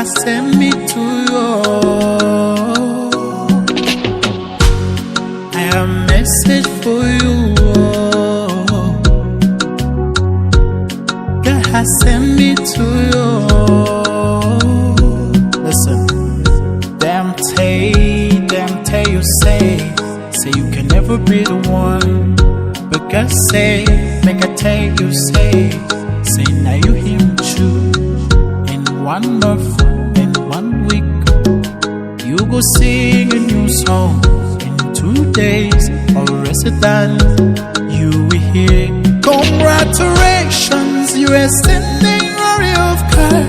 has sent me to you. I have a message for you. God has sent me to you. Listen, them tell you say you can never be the one. But God say, make I tell you say now you him choose. In 1 month, in 1 week, you go sing a new song. In 2 days, or resident, you will hear. Congratulations, you are sending glory of God.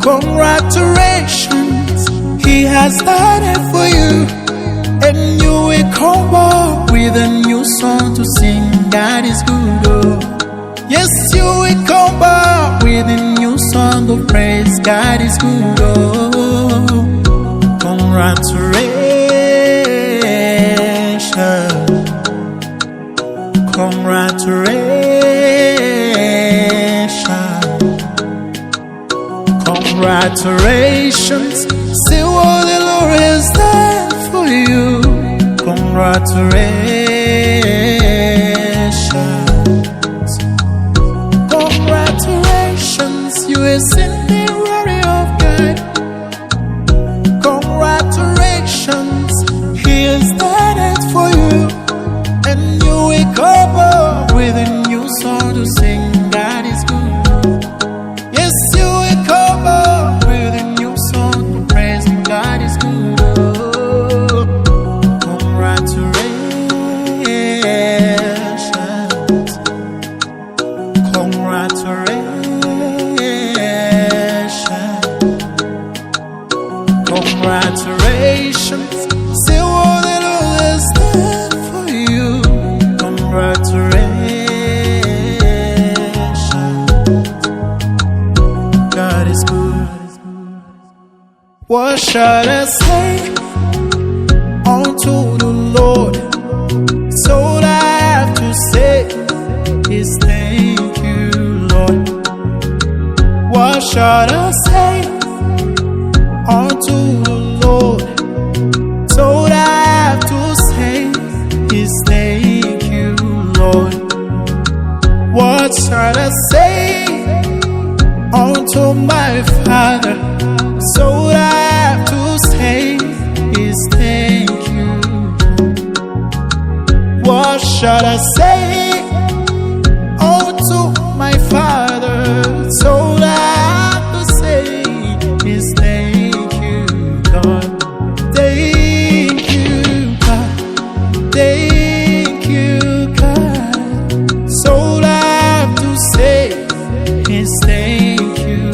Congratulations, He has done it for you. And you will come back with a new song to sing. God is good, oh. Yes, you will come back with a new song of praise. God is good, oh. Congratulations. Congratulations. Congratulations. See what the Lord has done for you. Congratulations. Congratulations. You are in the glory of God. Congratulations. He has done it for you. And you will come up with a new song to sing. God is good. Yes, you will come up with a new song to praise. God is good. Congratulations. Congratulations. See what the Lord has done for you. Congratulations. God is good. What shall I say unto the Lord? So all I have to say is thank you, Lord. What shall I say unto the Lord? So all I have to say is thank you, Lord. What shall I say unto my Father? So all I have to say is thank you. What shall I say unto my Father? So all I have to say is thank you, God. Thank you, God. Thank you, God. So all I have to say is thank you.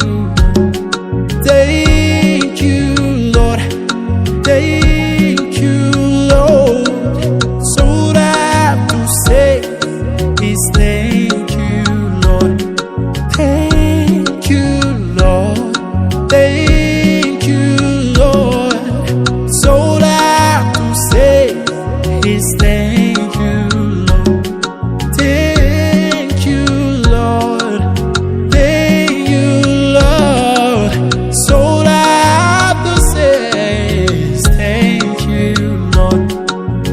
Thank you, Lord. Thank you, Lord. So all I have to say is thank you, Lord. Thank you, Lord. Thank you, Lord. So all I have to say is thank you, Lord. Thank you, Lord. Thank you, Lord. So all I have to say is thank you, Lord.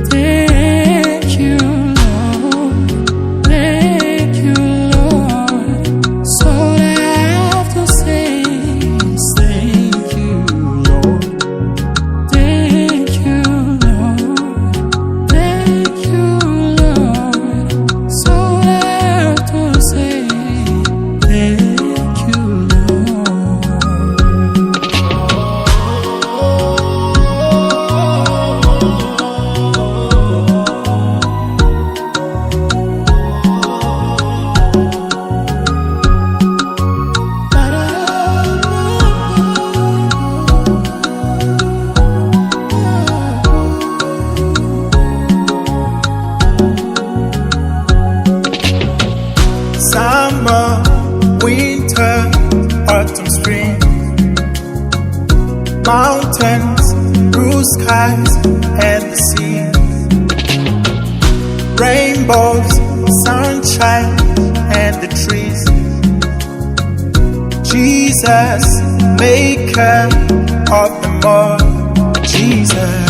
Thank you, Lord. Thank you, Lord. So all I have to say is thank you, Lord. Thank you, Lord. Thank you, Lord. So all I have to say thank you, Summer, winter, autumn, spring, mountains, blue skies, and the sea, rainbows, sunshine, and the trees, Jesus, maker of them all. Jesus.